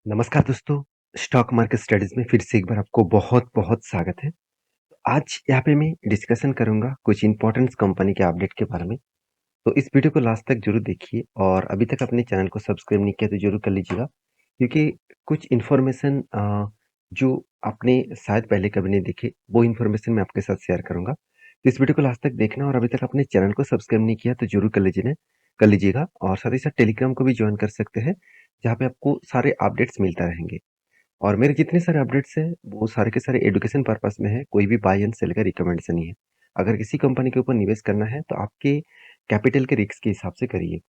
नमस्कार दोस्तों, stock market studies में फिर से एक बार आपको बहुत-बहुत स्वागत है। आज यहाँ पे मैं डिस्कशन करूँगा कुछ इम्पोर्टेंट कंपनी के अपडेट के बारे में। तो इस वीडियो को लास्ट तक ज़रूर देखिए और अभी तक अपने चैनल को सब्सक्राइब नहीं किया तो ज़रूर कर लीजिएगा, क्योंकि कुछ इन्फॉर्मेशन जो आपने शायद पहले कभी नहीं देखे, वो इन्फॉर्मेशन मैं आपके साथ शेयर करूँगा। तो इस वीडियो को लास्ट तक देखना और अभी तक अपने चैनल को सब्सक्राइब नहीं किया तो ज़रूर कर लीजिएगा और साथ ही साथ टेलीग्राम को भी जॉइन कर सकते हैं, जहाँ पे आपको सारे अपडेट्स मिलता रहेंगे। और मेरे जितने सारे अपडेट्स हैं, वो सारे के सारे एजुकेशन पर्पस में है, कोई भी बाय एंड सेल का रिकमेंडेशन नहीं है। अगर किसी कंपनी के ऊपर निवेश करना है, तो आपके कैपिटल के रिस्क के हिसाब से करिए।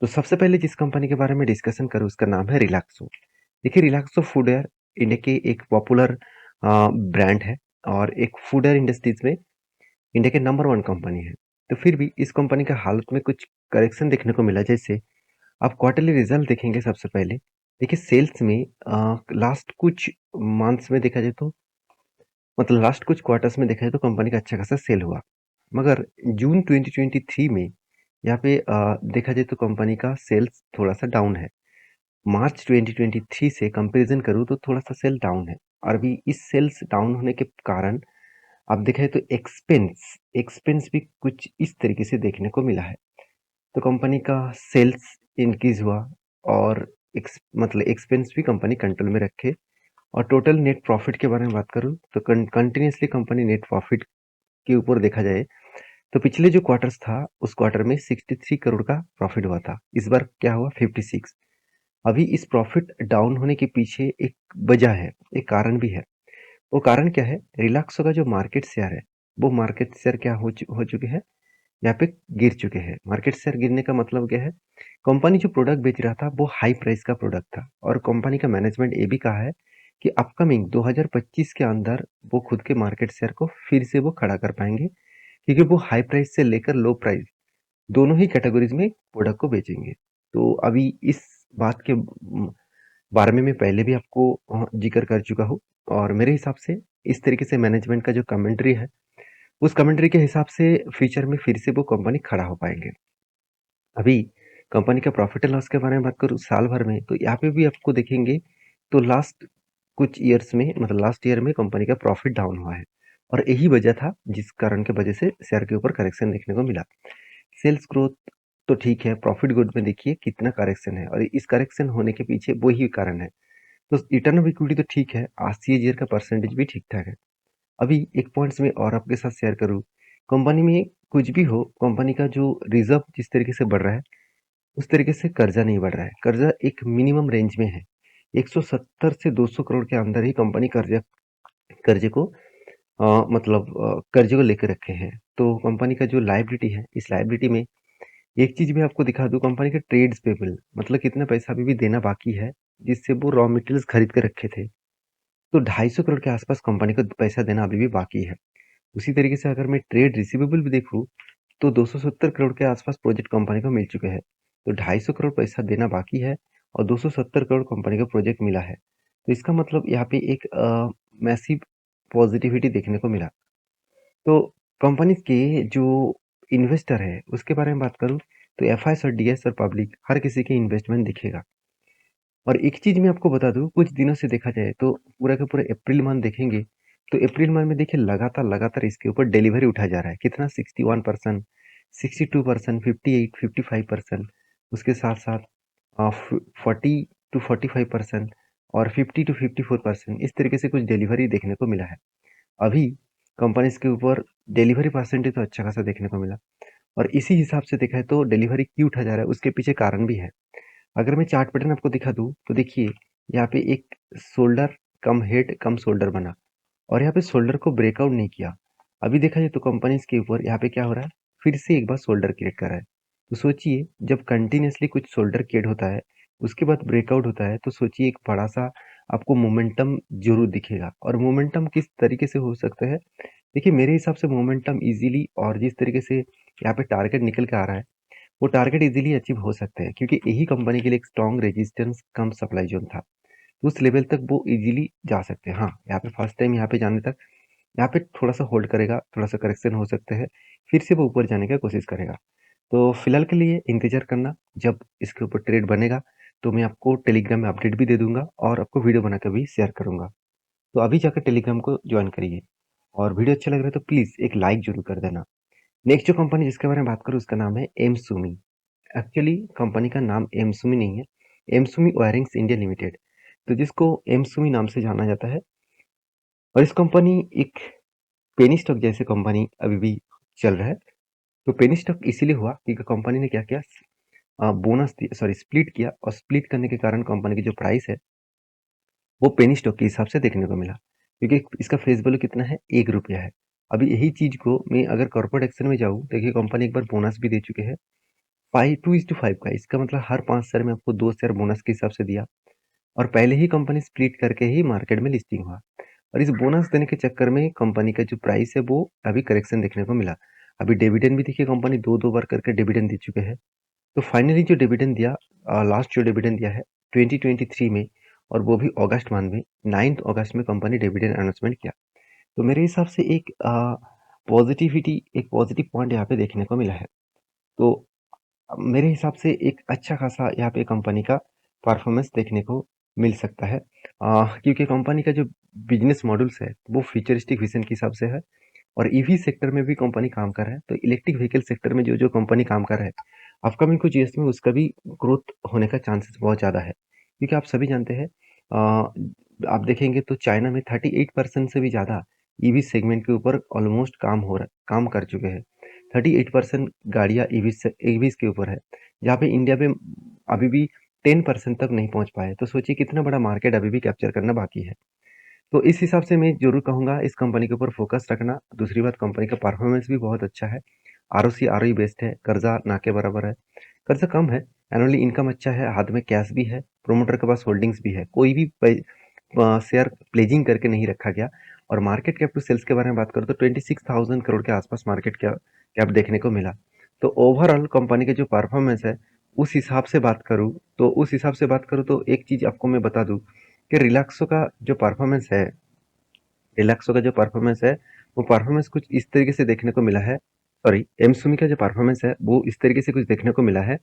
तो सबसे पहले जिस कंपनी के बारे में डिस्कशन करूँ, उसका नाम है रिलैक्सो। देखिए, रिलैक्सो फूडवेयर इंडिया की एक पॉपुलर ब्रांड है और एक फूडवेयर इंडस्ट्रीज में इंडिया के नंबर 1 कंपनी है। तो फिर भी इस कंपनी का हालत में कुछ करेक्शन देखने को मिला, जैसे आप क्वार्टरली रिजल्ट देखेंगे सबसे पहले। देखिए, सेल्स में लास्ट कुछ मंथ्स में देखा जाए तो मतलब लास्ट कुछ क्वार्टर्स में देखा जाए तो कंपनी का अच्छा खासा सेल हुआ। मगर जून 2023 में यहाँ पे देखा जाए तो कंपनी का सेल्स थोड़ा-सा डाउन है। मार्च 2023 से कंपैरिज़न करूँ तो थोड़ा-सा सेल डाउन है और अभी इस सेल्स डाउन होने के कारण आप देखें तो एक्सपेंस भी कुछ इस तरीके से देखने को मिला है। तो कंपनी का सेल्स इंक्रीज़ हुआ और एक्सपेंस भी कंपनी कंट्रोल में रखे और टोटल नेट प्रॉफिट के बारे में बात करूँ तो कंटिन्यूअसली कंपनी नेट प्रॉफिट के ऊपर देखा जाए तो पिछले जो क्वार्टर्स था उस क्वार्टर में 63 करोड़ का प्रॉफिट हुआ था। इस बार क्या हुआ 56। अभी इस प्रॉफिट डाउन होने के पीछे एक वजह है, एक कारण भी है। वो कारण क्या है? रिलैक्सो का जो मार्केट शेयर है, वो मार्केट शेयर क्या हो चुके हैं, यहाँ पे गिर चुके हैं। मार्केट शेयर गिरने का मतलब क्या है? कंपनी जो प्रोडक्ट बेच रहा था वो हाई प्राइस का प्रोडक्ट था और कंपनी का मैनेजमेंट ये भी कहा है कि अपकमिंग 2025 के अंदर वो खुद के मार्केट शेयर को फिर से वो खड़ा कर पाएंगे, क्योंकि वो हाई प्राइस से लेकर लो प्राइस दोनों ही कैटेगरीज में प्रोडक्ट को बेचेंगे। तो अभी इस बात के बारे में मैं पहले भी आपको जिक्र कर चुका हूँ और मेरे हिसाब से इस तरीके से मैनेजमेंट का जो कमेंट्री है, उस कमेंट्री के हिसाब से फ्यूचर में फिर से वो कंपनी खड़ा हो पाएंगे। अभी कंपनी का प्रॉफिट एंड लॉस के बारे में बात करूँ साल भर में, तो यहाँ पे भी आपको देखेंगे तो लास्ट कुछ ईयर्स में मतलब लास्ट ईयर में कंपनी का प्रॉफिट डाउन हुआ है और यही वजह था जिस कारण की वजह से शेयर के ऊपर करेक्शन देखने को मिला। सेल्स ग्रोथ तो ठीक है, प्रॉफिट ग्रोथ में देखिए कितना करेक्शन है और इस करेक्शन होने के पीछे वही कारण है। तो रिटर्न ऑफ इक्विटी तो ठीक है, सीएजीआर का परसेंटेज भी ठीक ठाक है। अभी एक पॉइंट्स में और आपके साथ शेयर करूँ, कंपनी में कुछ भी हो, कंपनी का जो रिजर्व जिस तरीके से बढ़ रहा है उस तरीके से कर्जा नहीं बढ़ रहा है। कर्जा एक मिनिमम रेंज में है। 170 से 200 करोड़ के अंदर ही कंपनी कर्जे को कर्जे को लेकर रखे हैं। तो कंपनी का जो लायबिलिटी है, इस लायबिलिटी में एक चीज भी आपको दिखा दूं, कंपनी के ट्रेड्स पेबल मतलब कितना पैसा अभी भी देना बाकी है, जिससे वो रॉ मटेरियल्स खरीद कर रखे थे। तो 250 करोड़ के आसपास कंपनी को पैसा देना अभी भी बाकी है। उसी तरीके से अगर मैं ट्रेड रिसीवेबल भी देखूँ तो 270 करोड़ के आसपास प्रोजेक्ट कंपनी को मिल चुके हैं। तो 250 करोड़ पैसा देना बाकी है और 270 करोड़ कंपनी को प्रोजेक्ट मिला है। तो इसका मतलब यहाँ पे एक मैसिव पॉजिटिविटी देखने को मिला। तो कंपनी के जो इन्वेस्टर है उसके बारे में बात करूँ तो एफआईएस और डीएस और पब्लिक हर किसी के इन्वेस्टमेंट दिखेगा। और एक चीज मैं आपको बता दूं, कुछ दिनों से देखा जाए तो पूरा का पूरा अप्रैल मंथ देखेंगे तो अप्रैल मंथ में देखिए लगातार लगातार इसके ऊपर डिलीवरी उठा जा रहा है। कितना 61%, 62%, 58, 55%, उसके साथ साथ 40 to 45% और 50 to 54% इस तरीके से कुछ डिलीवरी देखने को मिला है। अभी कंपनीज के ऊपर डिलीवरी परसेंटेज तो अच्छा खासा देखने को मिला और इसी हिसाब से देखा है तो डिलीवरी क्यों उठा जा रहा है उसके पीछे कारण भी है। अगर मैं चार्ट पैटर्न आपको दिखा दूं तो देखिए यहाँ पे एक शोल्डर कम हेड कम शोल्डर बना और यहाँ पे शोल्डर को ब्रेकआउट नहीं किया। अभी देखा जाए तो कंपनीज के ऊपर यहाँ पे क्या हो रहा है, फिर से एक बार शोल्डर क्रिएट कर रहा है। तो सोचिए जब कंटिन्यूसली कुछ शोल्डर क्रिएट होता है उसके बाद ब्रेकआउट होता है तो सोचिए एक बड़ा सा आपको मोमेंटम जरूर दिखेगा। और मोमेंटम किस तरीके से हो सकता है, देखिए मेरे हिसाब से मोमेंटम इजीली और जिस तरीके से यहाँ पे टारगेट निकल के आ रहा है वो टारगेट इजीली अचीव हो सकते हैं, क्योंकि यही कंपनी के लिए एक स्ट्रॉन्ग रेजिस्टेंस कम सप्लाई जोन था। तो उस लेवल तक वो इजीली जा सकते हैं। हाँ, यहाँ पे फर्स्ट टाइम यहाँ पे जाने तक यहाँ पे थोड़ा सा होल्ड करेगा, थोड़ा सा करेक्शन हो सकते हैं, फिर से वो ऊपर जाने का कोशिश करेगा। तो फिलहाल के लिए इंतजार करना, जब इसके ऊपर ट्रेड बनेगा तो मैं आपको टेलीग्राम में अपडेट भी दे दूँगा और आपको वीडियो बनाकर भी शेयर करूँगा। तो अभी जाकर टेलीग्राम को जॉइन करिए और वीडियो अच्छा लग रहा है तो प्लीज़ एक लाइक ज़रूर कर देना। नेक्स्ट जो कंपनी जिसके बारे में बात करूँ उसका नाम है एमसुमी। एक्चुअली कंपनी का नाम एमसुमी नहीं है, एमसुमी वायरिंग्स इंडिया लिमिटेड, तो जिसको एमसुमी नाम से जाना जाता है। और इस कंपनी एक पेनी स्टॉक जैसे कंपनी अभी भी चल रहा है। तो पेनी स्टॉक इसीलिए हुआ क्योंकि कंपनी ने क्या किया, बोनस दिया, सॉरी स्प्लिट किया, और स्प्लिट करने के कारण कंपनी की जो प्राइस है वो पेनी स्टॉक के हिसाब से देखने को मिला, क्योंकि इसका फेस वैल्यू कितना है, 1 रुपया है। अभी यही चीज को मैं अगर कॉर्पोरेट एक्शन में जाऊँ, देखिए कंपनी एक बार बोनस भी दे चुके हैं 2:5 का। इसका मतलब हर 5 शेयर में आपको 2 शेयर बोनस के हिसाब से दिया, और पहले ही कंपनी स्प्लिट करके ही मार्केट में लिस्टिंग हुआ। और इस बोनस देने के चक्कर में कंपनी का जो प्राइस है वो अभी करेक्शन देखने को मिला। अभी डिविडेंड भी देखिए कंपनी दो दो बार करके डिविडेंड दे चुके हैं। तो फाइनली जो डिविडेंड दिया, लास्ट जो डिविडेंड दिया है 2023 में, और वो भी अगस्त मंथ में, 9 अगस्त में कंपनी डिविडेंड अनाउंसमेंट किया। तो मेरे हिसाब से एक एक पॉजिटिव पॉइंट यहाँ पे देखने को मिला है। तो मेरे हिसाब से एक अच्छा खासा यहाँ पे कंपनी का परफॉर्मेंस देखने को मिल सकता है, क्योंकि कंपनी का जो बिजनेस मॉडल्स है वो फ्यूचरिस्टिक विजन के हिसाब से है। और ईवी सेक्टर में भी कंपनी काम कर रहा है, तो इलेक्ट्रिक व्हीकल सेक्टर में जो जो कंपनी काम कर रहा है अपकमिंग कुछ ईयर्स में उसका भी ग्रोथ होने का चांसेस बहुत ज़्यादा है, क्योंकि आप सभी जानते हैं, आप देखेंगे तो चाइना में 38% से भी ज़्यादा ईवी सेगमेंट के ऊपर ऑलमोस्ट काम कर चुके हैं। 38% गाड़ियाँ ईवीज के ऊपर है, जहाँ पे इंडिया में अभी भी 10% तक नहीं पहुंच पाए। तो सोचिए कितना बड़ा मार्केट अभी भी कैप्चर करना बाकी है। तो इस हिसाब से मैं ज़रूर कहूँगा इस कंपनी के ऊपर फोकस रखना। दूसरी बात, कंपनी का परफॉर्मेंस भी बहुत अच्छा है, आरओसी आरओई बेस्ड है, कर्जा ना के बराबर है, कर्जा कम है, एनुअली इनकम अच्छा है, हाथ में कैश भी है, प्रोमोटर के पास होल्डिंग्स भी है, कोई भी शेयर प्लेजिंग करके नहीं रखा गया। और मार्केट कैप टू सेल्स के बारे में बात करूँ तो 26,000 करोड़ के आसपास मार्केट कैप देखने को मिला। तो ओवरऑल कंपनी के जो परफॉर्मेंस है उस हिसाब से बात करूँ तो एक चीज़ आपको मैं बता दूँ कि रिलैक्सो का जो परफॉर्मेंस है वो परफॉर्मेंस कुछ इस तरीके से देखने को मिला है। सॉरी, एमसुमी का जो परफॉर्मेंस है वो इस तरीके से कुछ देखने को मिला है।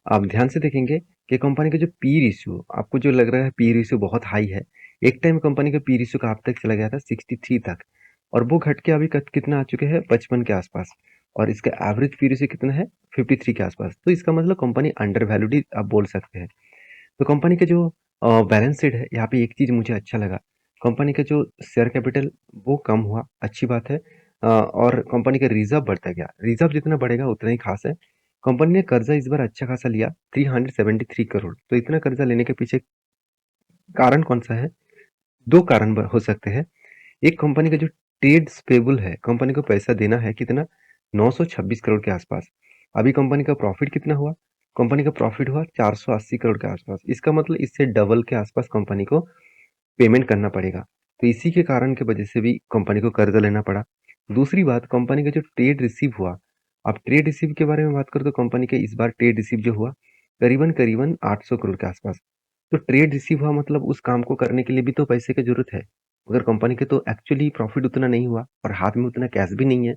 आप ध्यान से देखेंगे कि कंपनी का जो पी रेशियो, आपको जो लग रहा है पी रेशियो बहुत हाई है, एक टाइम कंपनी का पी रेशियो का आप तक चला गया था 63 तक, और वो घट के अभी कितना आ चुके हैं, 55 के आसपास। और इसका एवरेज पी रेशियो कितना है, 53 के आसपास। तो इसका मतलब कंपनी अंडर वैल्यूड ही आप बोल सकते हैं। तो कंपनी का जो बैलेंस शीट है, यहाँ पे एक चीज़ मुझे अच्छा लगा, कंपनी का जो शेयर कैपिटल वो कम हुआ, अच्छी बात है। और कंपनी का रिजर्व बढ़ता गया, रिजर्व जितना बढ़ेगा उतना ही खास है। कंपनी ने कर्जा इस बार अच्छा खासा लिया, 373 करोड़। तो इतना कर्जा लेने के पीछे कारण कौन सा है? दो कारण हो सकते हैं। एक, कंपनी का जो ट्रेड पेबल है, कंपनी को पैसा देना है कितना, 926 करोड़ के आसपास। अभी कंपनी का प्रॉफिट कितना हुआ, कंपनी का प्रॉफिट हुआ 480 करोड़ के आसपास। इसका मतलब इससे डबल के आसपास कंपनी को पेमेंट करना पड़ेगा। तो इसी के कारण की वजह से भी कंपनी को कर्जा लेना पड़ा। दूसरी बात, कंपनी का जो ट्रेड रिसीव हुआ, अब ट्रेड रिसीव के बारे में बात करें तो कंपनी के इस बार ट्रेड रिसीव जो हुआ करीबन करीबन 800 करोड़ के आसपास। तो ट्रेड रिसीव हुआ मतलब उस काम को करने के लिए भी तो पैसे की जरूरत है, मगर कंपनी के तो एक्चुअली प्रॉफिट उतना नहीं हुआ और हाथ में उतना कैश भी नहीं है।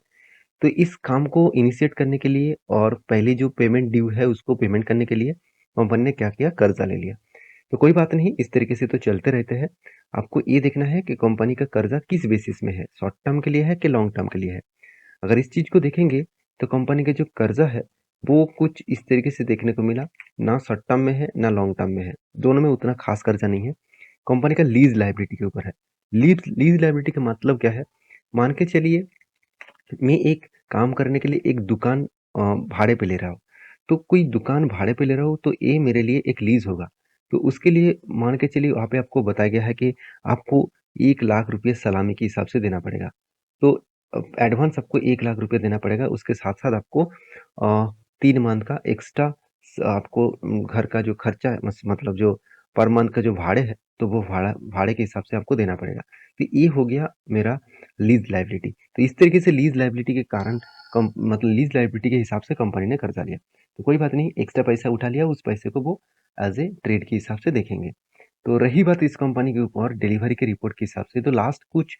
तो इस काम को इनिशिएट करने के लिए और पहले जो पेमेंट ड्यू है उसको पेमेंट करने के लिए कंपनी ने क्या किया, कर्जा ले लिया। तो कोई बात नहीं, इस तरीके से तो चलते रहते हैं। आपको ये देखना है कि कंपनी का कर्जा किस बेसिस में है, शॉर्ट टर्म के लिए है कि लॉन्ग टर्म के लिए है। अगर इस चीज को देखेंगे तो कंपनी का जो कर्जा है वो कुछ इस तरीके से देखने को मिला, ना शॉर्ट टर्म में है ना लॉन्ग टर्म में है, दोनों में उतना खास कर्जा नहीं है। कंपनी का लीज लाइबिलिटी के ऊपर है। लीज लाइबिलिटी का मतलब क्या है, मान के चलिए मैं एक काम करने के लिए एक दुकान भाड़े पे ले रहा हूँ। तो कोई दुकान भाड़े पे ले रहा हूँ तो ये मेरे लिए एक लीज होगा। तो उसके लिए मान के चलिए वहाँ पे आपको बताया गया है कि आपको 1 लाख रुपये सलामी के हिसाब से देना पड़ेगा। तो एडवांस आपको 1 लाख रुपये देना पड़ेगा, उसके साथ साथ आपको 3 मंथ का एक्स्ट्रा आपको घर का जो खर्चा है, मतलब जो पर मंथ का जो भाड़े है, तो वो भाड़े के हिसाब से आपको देना पड़ेगा। तो ये हो गया मेरा लीज लाइबिलिटी। तो इस तरीके से लीज लाइबिलिटी के कारण मतलब लीज लाइबिलिटी के हिसाब से कंपनी ने कर्जा लिया। तो कोई बात नहीं, एक्स्ट्रा पैसा उठा लिया, उस पैसे को वो एज ए ट्रेड के हिसाब से देखेंगे। तो रही बात इस कंपनी के ऊपर डिलीवरी के रिपोर्ट के हिसाब से, तो लास्ट कुछ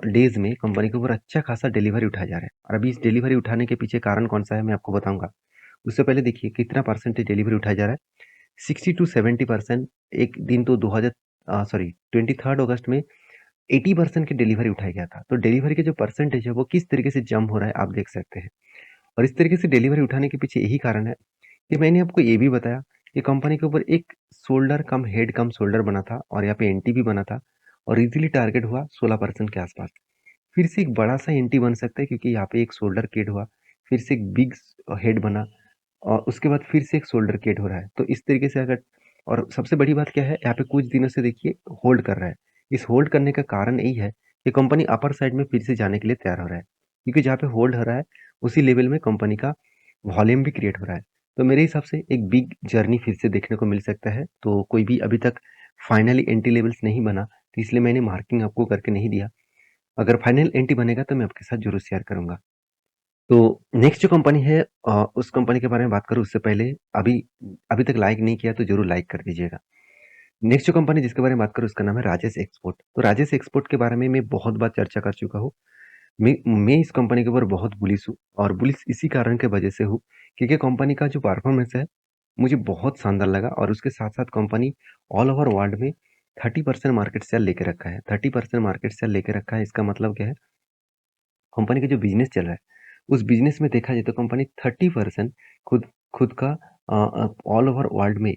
डेज में कंपनी के ऊपर अच्छा खासा डिलीवरी उठाया जा रहा है। और अभी इस डिलीवरी उठाने के पीछे कारण कौन सा है मैं आपको बताऊंगा। उससे पहले देखिए कितना परसेंटेज डिलीवरी उठाया जा रहा है। 60 टू 70%, एक दिन तो 23 अगस्त में 80% की डिलीवरी उठाया गया था। तो डिलीवरी के जो परसेंटेज है वो किस तरीके से जंप हो रहा है आप देख सकते हैं। और इस तरीके से डिलीवरी उठाने के पीछे यही कारण है कि मैंने आपको ये भी बताया कि कंपनी के ऊपर एक शोल्डर कम हेड कम शोल्डर बना था और यहाँ पे एंटी भी बना था और इजीली टारगेट हुआ 16% के आसपास। फिर से एक बड़ा सा एंटी बन सकता है क्योंकि यहाँ पे एक शोल्डर केड हुआ, फिर से एक बिग हेड बना और उसके बाद फिर से एक शोल्डर केड हो रहा है। तो इस तरीके से अगर, और सबसे बड़ी बात क्या है, यहाँ पे कुछ दिनों से देखिए होल्ड कर रहा है। इस होल्ड करने का कारण यही है कि कंपनी अपर साइड में फिर से जाने के लिए तैयार हो रहा है, क्योंकि जहाँ पे होल्ड हो रहा है उसी लेवल में कंपनी का वॉल्यूम भी क्रिएट हो रहा है। तो मेरे हिसाब से एक बिग जर्नी फिर से देखने को मिल सकता है। तो कोई भी अभी तक फाइनली एंटी लेवल्स नहीं बना, तो इसलिए मैंने मार्किंग आपको करके नहीं दिया। अगर फाइनल एंटी बनेगा तो मैं आपके साथ जरूर शेयर करूंगा। तो नेक्स्ट जो कंपनी है, उस कंपनी के बारे में बात करूँ उससे पहले, अभी अभी तक लाइक नहीं किया तो जरूर लाइक कर दीजिएगा। नेक्स्ट जो कंपनी जिसके बारे में बात करूँ उसका नाम है राजेश एक्सपोर्ट। तो राजेश एक्सपोर्ट के बारे में मैं बहुत बार चर्चा कर चुका हूँ। मैं इस कंपनी के ऊपर बहुत बुलिश हूँ और बुलिश इसी कारण के वजह से हूँ क्योंकि कंपनी का जो परफॉर्मेंस है मुझे बहुत शानदार लगा और उसके साथ साथ कंपनी ऑल ओवर वर्ल्ड में 30% मार्केट शेयर लेके रखा है। 30% मार्केट शेयर लेके रखा है, इसका मतलब क्या है, कंपनी का जो बिजनेस चल रहा है उस बिजनेस में देखा जाए तो कंपनी 30% खुद खुद का ऑल ओवर वर्ल्ड में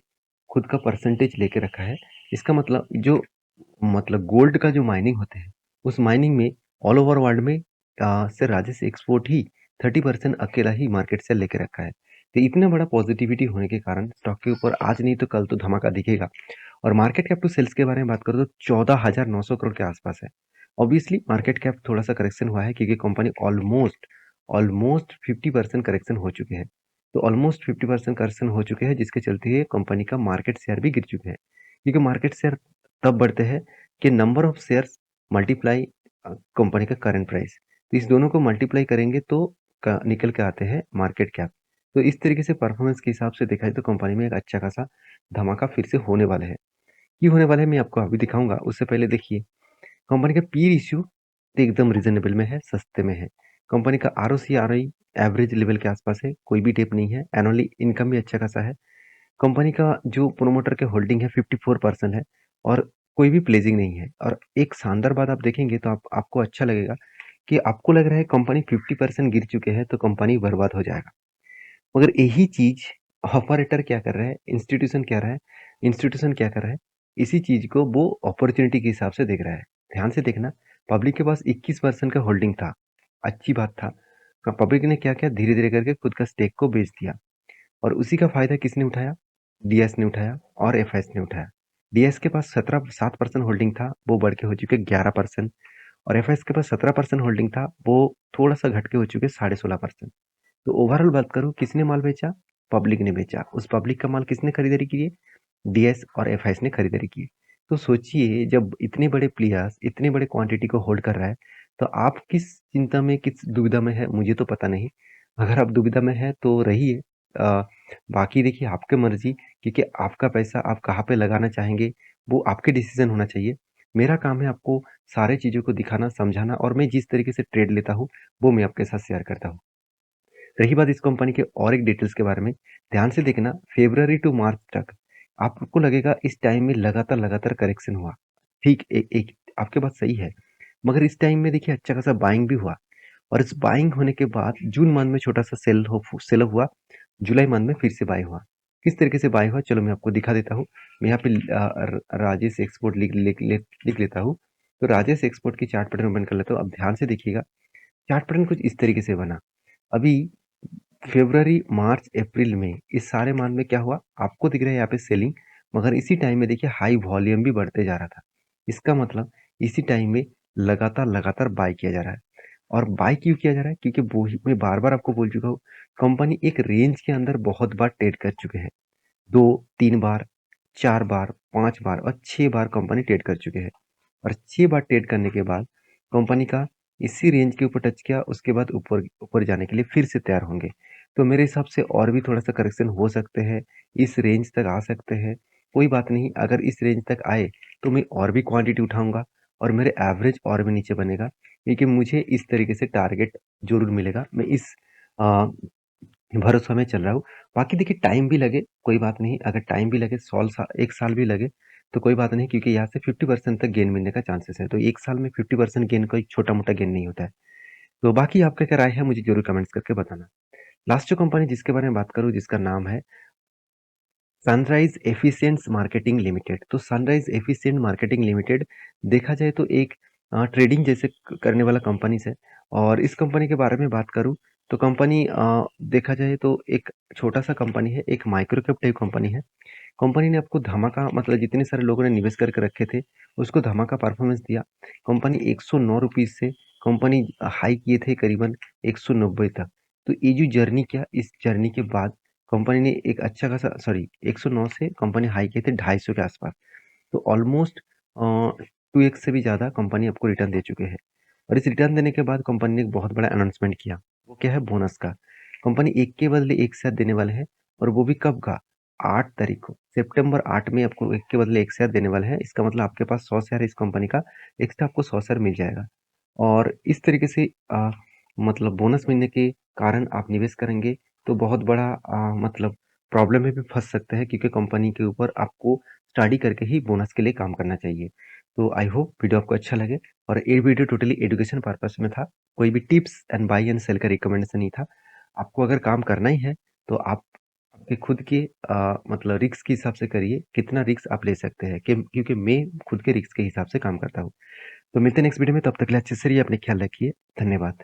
खुद का परसेंटेज लेके रखा है। इसका मतलब जो मतलब गोल्ड का जो माइनिंग होते हैं उस माइनिंग में ऑल ओवर वर्ल्ड में से राजेश एक्सपोर्ट ही 30% अकेला ही मार्केट से लेके रखा है। तो इतना बड़ा पॉजिटिविटी होने के कारण स्टॉक के ऊपर आज नहीं तो कल तो धमाका दिखेगा। और मार्केट कैप टू सेल्स के बारे में बात करूँ तो 14,900 करोड़ के आसपास है। ऑब्वियसली मार्केट कैप थोड़ा सा करेक्शन हुआ है क्योंकि कंपनी ऑलमोस्ट ऑलमोस्ट 50% करेक्शन हो चुके हैं। तो ऑलमोस्ट 50% करेक्शन हो चुके हैं जिसके चलते हुए कंपनी का मार्केट शेयर भी गिर चुके हैं, क्योंकि मार्केट शेयर तब बढ़ते हैं कि number of shares multiply company का करंट प्राइस। तो इस दोनों को मल्टीप्लाई करेंगे तो निकल के आते हैं मार्केट कैप। तो इस तरीके से परफॉर्मेंस के हिसाब से देखा जाए तो कंपनी में एक अच्छा खासा धमाका फिर से होने वाला है। क्यों होने वाला है मैं आपको अभी दिखाऊंगा, उससे पहले देखिए कंपनी का पी रेशियो तो एकदम रीजनेबल में है, सस्ते में है। कंपनी का R O C R I average level के आसपास है, कोई भी टेप नहीं है। एनुअली इनकम भी अच्छा खासा है। कंपनी का जो प्रोमोटर के होल्डिंग है 54% है और कोई भी प्लेजिंग नहीं है। और एक शानदार बात आप देखेंगे तो आपको अच्छा लगेगा कि आपको लग रहा है कंपनी 50% गिर चुके हैं तो कंपनी बर्बाद हो जाएगा, मगर यही चीज ऑपरेटर क्या कर रहा है, इंस्टीट्यूशन क्या कर रहा है, इसी चीज को वो अपॉर्चुनिटी के हिसाब से देख रहा है। ध्यान से देखना, पब्लिक के पास 21% का होल्डिंग था, अच्छी बात था। पब्लिक ने क्या किया, धीरे धीरे करके खुद का स्टेक को बेच दिया और उसी का फायदा किसने उठाया, डीएस ने उठाया और एफएस ने उठाया। डीएस के पास 7% होल्डिंग था, वो बढ़ के हो चुके 11%। और एफएस के पास 17% होल्डिंग था, वो थोड़ा सा घट के हो चुके 16.5%। तो ओवरऑल बात करूँ किसने माल बेचा, पब्लिक ने बेचा। उस पब्लिक का माल किसने खरीदारी की है, डीएस और एफआईएस ने खरीदारी की है। तो सोचिए जब इतने बड़े प्लेयर्स इतने बड़े क्वांटिटी को होल्ड कर रहा है तो आप किस चिंता में किस दुविधा में है मुझे तो पता नहीं। अगर आप दुविधा में है तो रहिए, अ, बाकी देखिए आपके मर्जी, क्योंकि आपका पैसा आप कहाँ पे लगाना चाहेंगे वो आपके डिसीजन होना चाहिए। मेरा काम है आपको सारे चीज़ों को दिखाना समझाना और मैं जिस तरीके से ट्रेड लेता हूँ वो मैं आपके साथ शेयर करता हूँ। रही बात इस कंपनी के और एक डिटेल्स के बारे में, ध्यान से देखना, फरवरी टू मार्च तक आपको लगेगा इस टाइम में लगातार लगातार करेक्शन हुआ। ठीक, एक एक आपके बात सही है, मगर इस टाइम में देखिए अच्छा खासा बाइंग भी हुआ और इस बाइंग होने के बाद जून मंथ में छोटा सा सेल हुआ, जुलाई मंथ में फिर से बाय हुआ। किस तरीके से बाय हुआ चलो मैं आपको दिखा देता हूँ। मैं यहाँ पे राजेश एक्सपोर्ट लिख लेता हूँ। तो राजेश एक्सपोर्ट की चार्ट पैटर्न ओपन कर लेता हूँ। अब ध्यान से देखिएगा, चार्ट पैटर्न कुछ इस तरीके से बना। अभी फरवरी, मार्च, अप्रैल में इस सारे मंथ में क्या हुआ आपको दिख रहा है यहाँ पे सेलिंग, मगर इसी टाइम में देखिए हाई वॉल्यूम भी बढ़ते जा रहा था। इसका मतलब इसी टाइम में लगातार लगातार बाय किया जा रहा है। और बाय क्यों किया जा रहा है, क्योंकि वही मैं बार बार आपको बोल चुका हूँ, कंपनी एक रेंज के अंदर बहुत बार ट्रेड कर चुके हैं। 2-3 बार, 4 बार, 5 बार और 6 बार कंपनी ट्रेड कर चुके हैं। और 6 बार ट्रेड करने के बाद कंपनी का इसी रेंज के ऊपर टच किया, उसके बाद ऊपर ऊपर जाने के लिए फिर से तैयार होंगे। तो मेरे हिसाब से और भी थोड़ा सा करेक्शन हो सकते हैं, इस रेंज तक आ सकते हैं। कोई बात नहीं, अगर इस रेंज तक आए तो मैं और भी क्वांटिटी उठाऊंगा और मेरे एवरेज और भी नीचे बनेगा, क्योंकि मुझे इस तरीके से टारगेट जरूर मिलेगा। मैं इस भरोसा में चल रहा हूँ। बाकी देखिए टाइम भी लगे, कोई बात नहीं, अगर टाइम भी लगे 1 साल भी लगे, तो कोई बात नहीं क्योंकि यहाँ से 50% तक गेन मिलने का चांसेस है। तो 1 साल में 50% गेन कोई छोटा-मोटा गेन नहीं होता है। तो बाकी आपका क्या राय है मुझे ज़रूर कमेंट्स करके बताना। लास्ट जो कंपनी जिसके बारे में बात करूँ जिसका नाम है सनराइज एफिशिएंट्स मार्केटिंग लिमिटेड। तो सनराइज एफिशिएंट मार्केटिंग लिमिटेड देखा जाए तो एक ट्रेडिंग जैसे करने वाला कंपनीज है। और इस कंपनी के बारे में बात करूँ तो कंपनी देखा जाए तो एक छोटा सा कंपनी है, एक माइक्रो कैप टाइप कंपनी है। कंपनी ने आपको धमाका मतलब जितने सारे लोगों ने निवेश करके रखे थे उसको धमाका परफॉर्मेंस दिया। कंपनी 109 रुपीज से कंपनी हाई किए थे करीबन 190 तक। तो ये जो जर्नी किया इस जर्नी के बाद कंपनी ने एक अच्छा खासा 109 से कंपनी हाई किए थे 250 के आसपास। तो ऑलमोस्ट 2x से भी ज़्यादा कंपनी आपको रिटर्न दे चुके हैं। और इस रिटर्न देने के बाद कंपनी ने एक बहुत बड़ा अनाउंसमेंट किया। वो क्या है बोनस का। कंपनी एक के बदले एक शेयर देने वाले हैं। और वो भी कब का 8 तारीख को सितंबर 8 में आपको एक के बदले एक शेयर देने वाले हैं। इसका मतलब आपके पास 100 शेयर है इस कंपनी का, एक्स्ट्रा आपको 100 शेयर मिल जाएगा। और इस तरीके से मतलब बोनस मिलने के कारण आप निवेश करेंगे तो बहुत बड़ा मतलब प्रॉब्लम में भी फंस सकते हैं क्योंकि कंपनी के ऊपर आपको स्टडी करके ही बोनस के लिए काम करना चाहिए। तो आई होप वीडियो आपको अच्छा लगे। और ये वीडियो टोटली एजुकेशन पर्पस में था, कोई भी tips and buy and sell का रिकमेंडेशन नहीं था। आपको अगर काम करना ही है तो आप अपने खुद के मतलब रिस्क के हिसाब से करिए, कितना रिस्क आप ले सकते हैं क्योंकि मैं खुद के रिस्क के हिसाब से काम करता हूँ। तो मिलते हैं नेक्स्ट वीडियो में, तब तक के लिए अच्छे से रहिए, अपने ख्याल रखिए। धन्यवाद।